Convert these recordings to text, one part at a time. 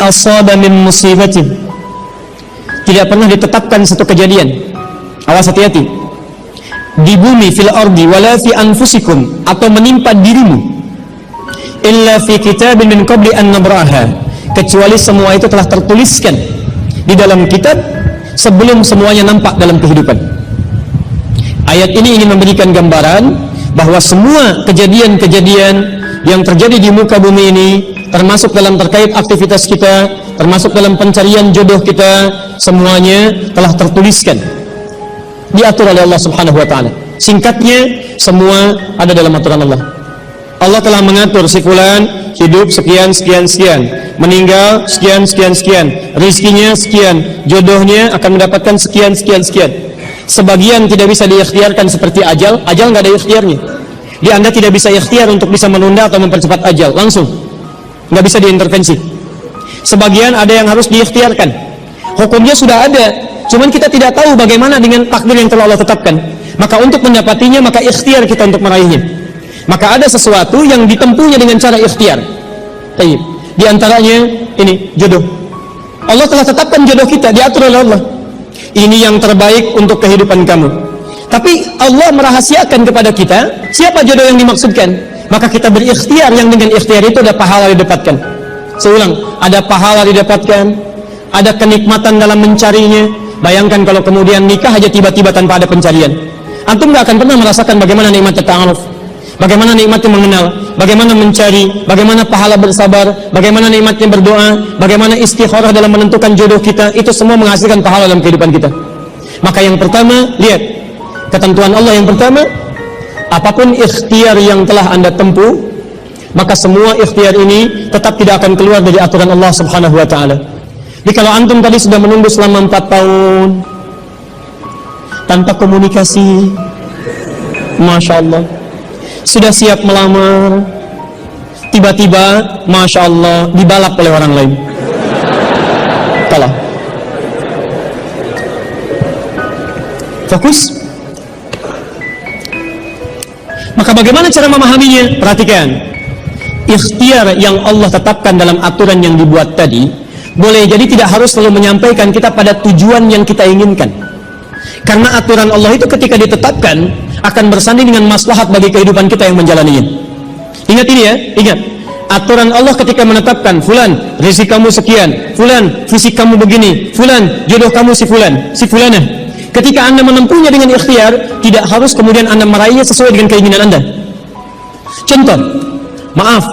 asaba min musibatin, tidak pernah ditetapkan satu kejadian, awas hati-hati, di bumi fil ardi wala fi anfusikum, atau menimpa dirimu, illa fi kitabin min qabli an nabraha, kecuali semua itu telah tertuliskan di dalam kitab sebelum semuanya nampak dalam kehidupan. Ayat ini ingin memberikan gambaran bahwa semua kejadian-kejadian yang terjadi di muka bumi ini, termasuk dalam terkait aktivitas kita, termasuk dalam pencarian jodoh kita, semuanya telah tertuliskan, diatur oleh Allah Subhanahu wa ta'ala. Singkatnya, semua ada dalam aturan Allah. Allah telah mengatur si fulan hidup sekian sekian sekian, meninggal sekian sekian sekian, rizkinya sekian, jodohnya akan mendapatkan sekian sekian sekian. Sebagian tidak bisa diikhtiarkan seperti ajal, ajal nggak ada ikhtiarnya. Di Anda tidak bisa ikhtiar untuk bisa menunda atau mempercepat ajal, langsung nggak bisa diintervensi. Sebagian ada yang harus diikhtiarkan, hukumnya sudah ada, cuman kita tidak tahu bagaimana dengan takdir yang telah Allah tetapkan. Maka untuk mendapatinya, maka ikhtiar kita untuk meraihnya. Maka ada sesuatu yang ditempuhnya dengan cara ikhtiar. Di antaranya ini jodoh. Allah telah tetapkan jodoh kita, diatur oleh Allah. Ini yang terbaik untuk kehidupan kamu. Tapi Allah merahasiakan kepada kita siapa jodoh yang dimaksudkan. Maka kita berikhtiar, yang dengan ikhtiar itu ada pahala didapatkan. Saya ulang, ada pahala didapatkan, ada kenikmatan dalam mencarinya. Bayangkan kalau kemudian nikah aja tiba-tiba tanpa ada pencarian. Antum gak akan pernah merasakan bagaimana nikmatnya ta'aruf, bagaimana nikmatnya mengenal, bagaimana mencari, bagaimana pahala bersabar, bagaimana nikmatnya berdoa, bagaimana istikharah dalam menentukan jodoh kita. Itu semua menghasilkan pahala dalam kehidupan kita. Maka yang pertama, lihat ketentuan Allah yang pertama, apapun ikhtiar yang telah Anda tempuh, maka semua ikhtiar ini tetap tidak akan keluar dari aturan Allah Subhanahu wa ta'ala. Jadi kalau antum tadi sudah menunggu selama 4 tahun tanpa komunikasi, Masya Allah, sudah siap melamar, tiba-tiba Masya Allah dibalap oleh orang lain, kalah. Fokus. Maka bagaimana cara memahaminya? Perhatikan, ikhtiar yang Allah tetapkan dalam aturan yang dibuat tadi, boleh jadi tidak harus selalu menyampaikan kita pada tujuan yang kita inginkan. Karena aturan Allah itu ketika ditetapkan akan bersanding dengan maslahat bagi kehidupan kita yang menjalaninya. Ingat ini ya, ingat. Aturan Allah ketika menetapkan, fulan rezeki kamu sekian, fulan fisik kamu begini, fulan jodoh kamu si fulan, si fulanah. Ketika Anda menempuhnya dengan ikhtiar, tidak harus kemudian Anda meraihnya sesuai dengan keinginan Anda. Contoh, maaf,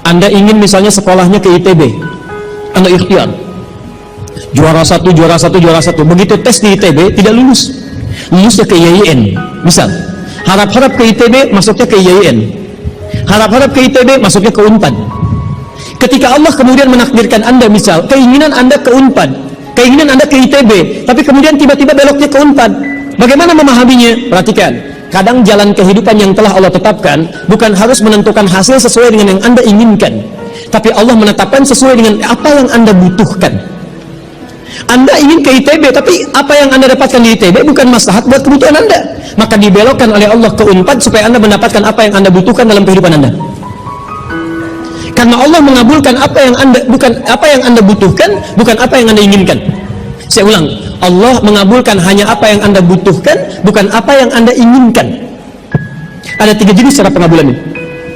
Anda ingin misalnya sekolahnya ke ITB, Anda ikhtiar juara satu. Begitu tes di ITB tidak lulus, lulusnya ke IAIN. Misal, harap-harap ke ITB, masuknya ke IAIN. Harap-harap ke ITB, masuknya ke UNPAD. Ketika Allah kemudian menakdirkan Anda, misal keinginan Anda ke UNPAD, keinginan Anda ke ITB, tapi kemudian tiba-tiba beloknya ke UNPAD, bagaimana memahaminya? Perhatikan, kadang jalan kehidupan yang telah Allah tetapkan bukan harus menentukan hasil sesuai dengan yang Anda inginkan, tapi Allah menetapkan sesuai dengan apa yang Anda butuhkan. Anda ingin ke ITB, tapi apa yang Anda dapatkan di ITB bukan maslahat buat kebutuhan Anda, maka dibelokkan oleh Allah ke UNPAD supaya Anda mendapatkan apa yang Anda butuhkan dalam kehidupan Anda. Karena Allah mengabulkan apa yang Anda butuhkan, bukan apa yang Anda inginkan. Saya ulang, Allah mengabulkan hanya apa yang Anda butuhkan, bukan apa yang Anda inginkan. Ada 3 jenis cara pengabulannya.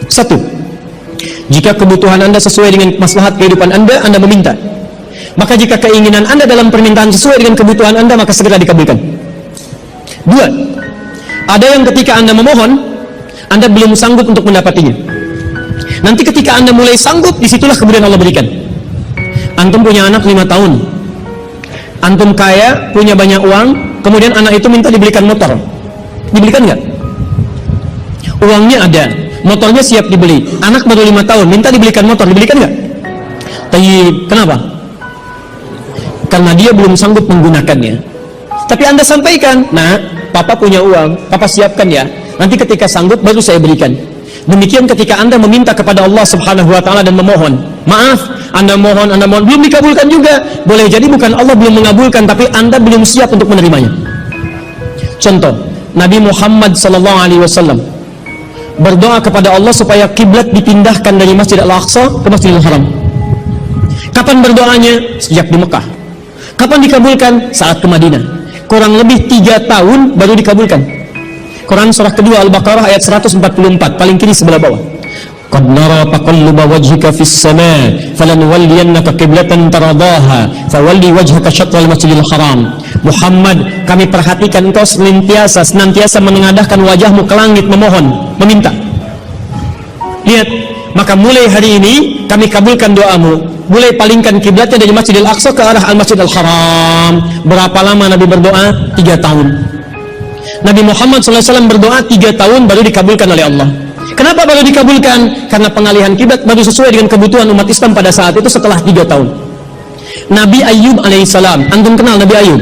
1, jika kebutuhan Anda sesuai dengan maslahat kehidupan Anda meminta. Maka jika keinginan Anda dalam permintaan sesuai dengan kebutuhan Anda, maka segera dikabulkan. 2, ada yang ketika Anda memohon, Anda belum sanggup untuk mendapatinya. Nanti ketika Anda mulai sanggup, disitulah kemudian Allah berikan. Antum punya anak 5 tahun, antum kaya, punya banyak uang, kemudian anak itu minta dibelikan motor, dibelikan nggak? Uangnya ada, motornya siap dibeli, anak baru 5 tahun, minta dibelikan motor, dibelikan nggak? Kenapa? Karena dia belum sanggup menggunakannya. Tapi Anda sampaikan, nah, papa punya uang, papa siapkan ya, nanti ketika sanggup baru saya berikan. Demikian ketika Anda meminta kepada Allah Subhanahu wa ta'ala dan memohon, maaf, Anda mohon, belum dikabulkan juga. Boleh jadi bukan Allah belum mengabulkan, tapi Anda belum siap untuk menerimanya. Contoh, Nabi Muhammad SAW berdoa kepada Allah supaya kiblat dipindahkan dari Masjid Al-Aqsa ke Masjidil Haram. Kapan berdoanya? Sejak di Mekah. Kapan dikabulkan? Saat ke Madinah. Kurang lebih 3 tahun baru dikabulkan. Quran surah kedua Al-Baqarah ayat 144, paling kiri sebelah bawah. Qad nara taqalluba wajhika fis sama' falanuwalliyannaka qiblatan taradaha fawalli wajhaka syatral masjidil haram. Muhammad, kami perhatikan engkau senantiasa menengadahkan wajahmu ke langit memohon, meminta. Lihat, maka mulai hari ini kami kabulkan doamu. Mulai palingkan kiblatnya dari Masjidil Aqsa ke arah Al-Masjidil Haram. Berapa lama Nabi berdoa? 3 tahun. Nabi Muhammad SAW berdoa 3 tahun baru dikabulkan oleh Allah. Kenapa baru dikabulkan? Karena pengalihan kiblat baru sesuai dengan kebutuhan umat Islam pada saat itu setelah 3 tahun. Nabi Ayub alaihissalam, antum kenal Nabi Ayub?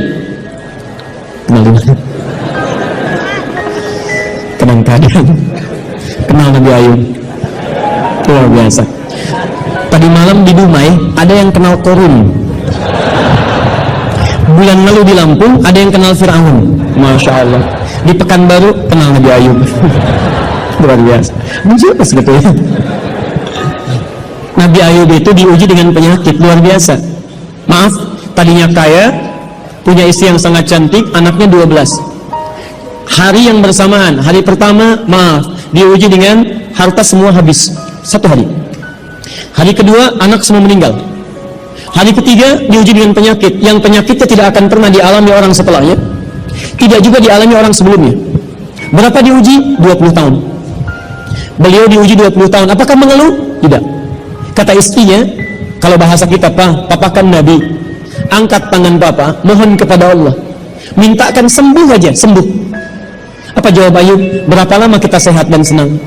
Kenal dimana? Kadang-kadang kenal Nabi Ayub. Luar biasa. Tadi malam di Dumai ada yang kenal Korun. Bulan lalu di Lampung ada yang kenal Fir'aun. Masya Allah. Di Pekanbaru kenal Nabi Ayub. Luar biasa. Siapa sebetulnya? Nabi Ayub itu diuji dengan penyakit luar biasa. Maaf, tadinya kaya, punya istri yang sangat cantik, anaknya 12. Hari yang bersamaan, hari pertama, maaf, diuji dengan harta semua habis 1 hari. Hari kedua, anak semua meninggal. Hari ketiga, diuji dengan penyakit, yang penyakitnya tidak akan pernah dialami orang setelahnya, tidak juga dialami orang sebelumnya. Berapa diuji? 20 tahun. Beliau diuji 20 tahun. Apakah mengeluh? Tidak. Kata istrinya, kalau bahasa kita, papa kan Nabi, angkat tangan papa, mohon kepada Allah, mintakan sembuh aja, sembuh. Apa jawab Ayub? Berapa lama kita sehat dan senang?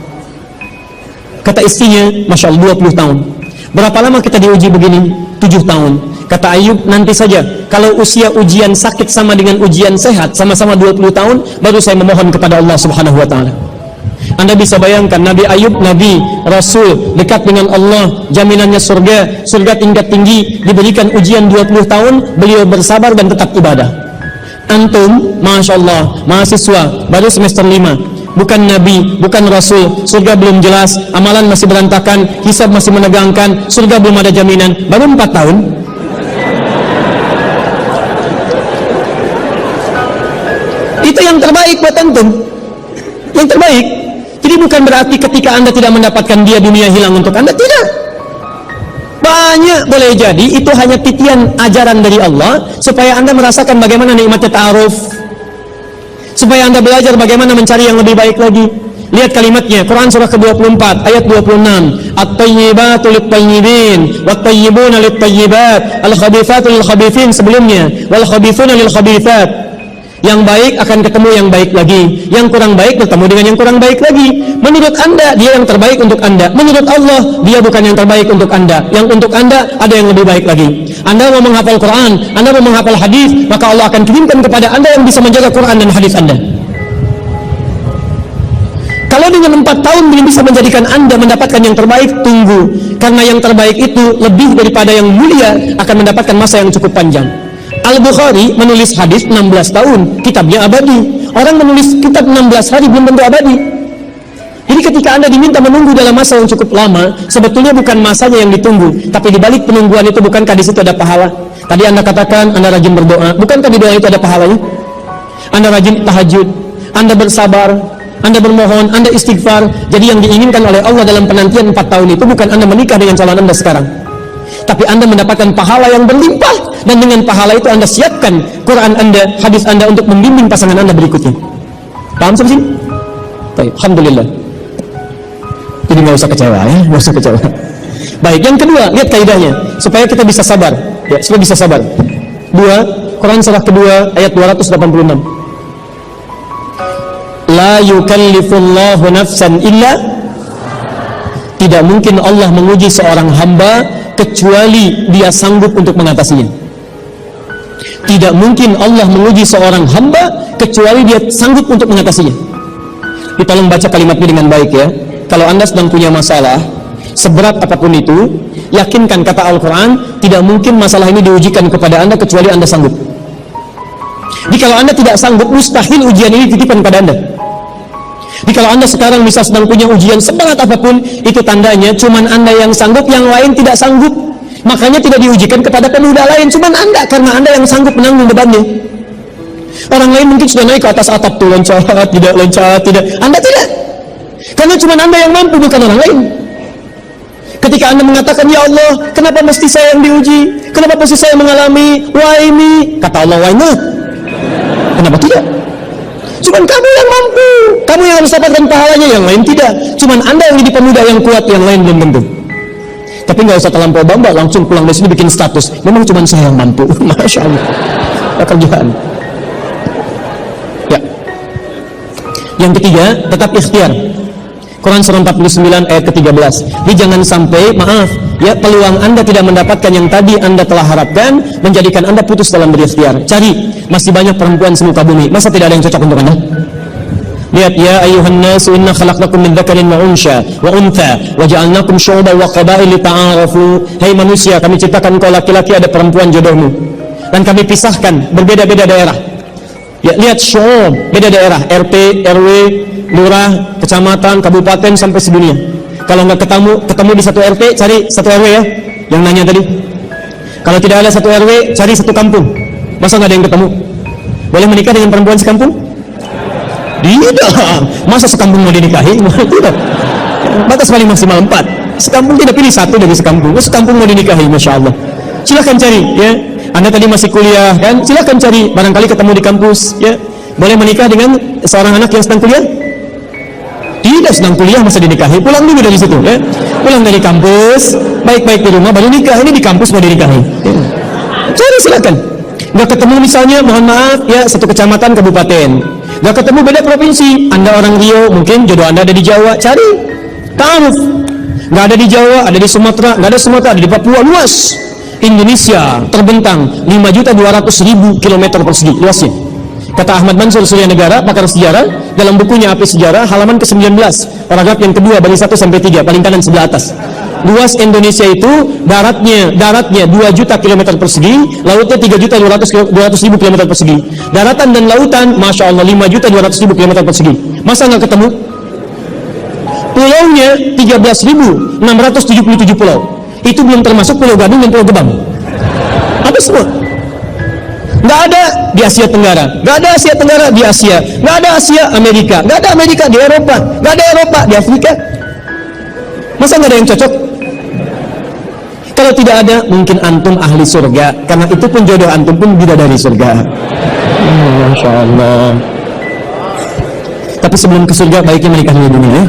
Kata istrinya, Masya Allah, 20 tahun. Berapa lama kita diuji begini? 7 tahun. Kata Ayub, nanti saja, kalau usia ujian sakit sama dengan ujian sehat, sama-sama 20 tahun, baru saya memohon kepada Allah Subhanahu wa ta'ala. Anda bisa bayangkan, Nabi Ayub, Nabi, Rasul, dekat dengan Allah, jaminannya surga, surga tingkat tinggi, diberikan ujian 20 tahun, beliau bersabar dan tetap ibadah. Antum, Masya Allah, mahasiswa, baru semester 5, bukan Nabi, bukan Rasul, surga belum jelas, amalan masih berantakan, hisab masih menegangkan, surga belum ada jaminan, baru 4 tahun. Itu yang terbaik buat antum, yang terbaik. Jadi bukan berarti ketika Anda tidak mendapatkan dia, dunia hilang untuk Anda, tidak. Banyak boleh jadi itu hanya titian ajaran dari Allah supaya Anda merasakan bagaimana nikmatnya ta'aruf, supaya Anda belajar bagaimana mencari yang lebih baik lagi. Lihat kalimatnya, Quran surah ke-24 ayat 26, at-tayyibatu lit-tayyibin wat-tayyibuna lit-tayyibat al-khabithatu lil-khabithin, sebelumnya wal-khabithuna lil-khabithat. Yang baik akan ketemu yang baik lagi, yang kurang baik bertemu dengan yang kurang baik lagi. Menurut Anda dia yang terbaik untuk Anda, menurut Allah dia bukan yang terbaik untuk Anda. Yang untuk Anda ada yang lebih baik lagi. Anda mau menghafal Quran, Anda mau menghafal hadis, maka Allah akan kirimkan kepada Anda yang bisa menjaga Quran dan hadis Anda. Kalau dengan 4 tahun belum bisa menjadikan Anda mendapatkan yang terbaik, tunggu, karena yang terbaik itu lebih daripada yang mulia akan mendapatkan masa yang cukup panjang. Al-Bukhari menulis hadis 16 tahun, kitabnya abadi. Orang menulis kitab 16 hari belum tentu abadi. Jadi ketika Anda diminta menunggu dalam masa yang cukup lama, sebetulnya bukan masanya yang ditunggu, tapi di balik penungguan itu bukankah di situ ada pahala? Tadi Anda katakan Anda rajin berdoa, bukankah di doa itu ada pahalanya? Anda rajin tahajud, Anda bersabar, Anda bermohon, Anda istighfar. Jadi yang diinginkan oleh Allah dalam penantian 4 tahun itu bukan Anda menikah dengan calon Anda sekarang, tapi Anda mendapatkan pahala yang berlimpah, dan dengan pahala itu Anda siapkan Quran Anda, hadis Anda untuk membimbing pasangan Anda berikutnya. Paham sampai sini? Baik, alhamdulillah. Jadi nggak usah kecewa ya, nggak usah kecewa. Baik, yang kedua, lihat kaidahnya supaya kita bisa sabar, ya, supaya bisa sabar. 2, Quran surah kedua ayat 286. La yukallifullahu nafsan illa, tidak mungkin Allah menguji seorang hamba kecuali dia sanggup untuk mengatasinya. Tidak mungkin Allah menguji seorang hamba kecuali dia sanggup untuk mengatasinya. Tolong baca kalimatnya dengan baik ya. Kalau Anda sedang punya masalah, seberat apapun itu, yakinkan kata Al-Quran, tidak mungkin masalah ini diujikan kepada Anda kecuali Anda sanggup. Jadi kalau Anda tidak sanggup, mustahil ujian ini dititipkan pada Anda. Jadi kalau Anda sekarang bisa sedang punya ujian seberat apapun, itu tandanya cuman Anda yang sanggup, yang lain tidak sanggup. Makanya tidak diujikan kepada pemuda lain, cuman Anda, karena Anda yang sanggup menanggung bebannya. Orang lain mungkin sudah naik ke atas atap tuh, loncat, tidak. Anda tidak. Karena cuma Anda yang mampu, bukan orang lain. Ketika Anda mengatakan, ya Allah, kenapa mesti saya yang diuji? Kenapa mesti saya mengalami? Why me? Kata Allah, why not? Kenapa tidak? Cuman kamu yang mampu. Kamu yang harus dapatkan pahalanya, yang lain tidak. Cuman Anda yang jadi pemuda yang kuat, yang lain belum tentu. Tapi nggak usah terlampau bangga, langsung pulang dari sini bikin status. Memang cuma saya yang mampu. Masya Allah. Pekerjaan. Ya. Yang ketiga, tetap ikhtiar. Quran surah 49 ayat ke-13. Jadi jangan sampai, maaf, ya, peluang Anda tidak mendapatkan yang tadi Anda telah harapkan, menjadikan Anda putus dalam berikhtiar. Cari, masih banyak perempuan semuka bumi. Masa tidak ada yang cocok untuk Anda? Lihat, ya ayuhan nasu inna khalaqnakum min dzakarin wa unsha wa untha wa ja'alnakum syu'uban wa qabail lita'arafu. Hai manusia, kami ciptakan kau laki-laki, ada perempuan jodohmu. Dan kami pisahkan berbeda-beda daerah. Ya, lihat syu'ub, beda daerah, RT, RW, lurah, kecamatan, kabupaten, sampai sedunia. Kalau nggak ketemu di satu RT, cari satu RW ya, yang nanya tadi. Kalau tidak ada satu RW, cari satu kampung. Masa nggak ada yang ketemu? Boleh menikah dengan perempuan sekampung? Tidak. Masa sekampung mau dinikahi? Tidak. Batas paling maksimal 4. Sekampung tidak pilih satu dari sekampung. Sekampung mau dinikahi, masya Allah. Silahkan cari, ya. Anda tadi masih kuliah, kan? Silahkan cari. Barangkali ketemu di kampus, ya. Boleh menikah dengan seorang anak yang sedang kuliah? Tidak, sedang kuliah masa dinikahi. Pulang dulu dari situ, ya. Pulang dari kampus, baik-baik di rumah, baru nikah. Ini di kampus mau dinikahi. Ya. Cari, silakan. Nggak ketemu misalnya, mohon maaf, ya, satu kecamatan, kabupaten. Nggak ketemu, beda provinsi. Anda orang Rio, mungkin jodoh Anda ada di Jawa. Cari, ta'aruf. Nggak ada di Jawa, ada di Sumatera. Nggak ada Sumatera, ada di Papua. Luas. Indonesia terbentang 5.200.000 km persegi luasnya. Kata Ahmad Mansur Surya Negara, pakar sejarah, dalam bukunya Api Sejarah, halaman ke-19, paragraf yang kedua, baris 1-3, paling kanan sebelah atas. Luas Indonesia itu daratnya 2 juta km persegi, lautnya 3.200.000 km persegi. Daratan dan lautan, masya Allah, 5.200.000 km persegi. Masa nggak ketemu? Pulaunya 13.677 pulau. Itu belum termasuk Pulau Gadung dan Pulau Gebang. Apa semua? Nggak ada di Asia Tenggara, nggak ada Asia Tenggara di Asia, nggak ada Asia Amerika, nggak ada Amerika di Eropa, nggak ada Eropa di Afrika. Masa nggak ada yang cocok? Kalau tidak ada, mungkin antum ahli surga, karena itu pun jodoh antum pun bidadari surga. Masya Allah. Tapi sebelum ke surga, baiknya menikah di dunia, ya.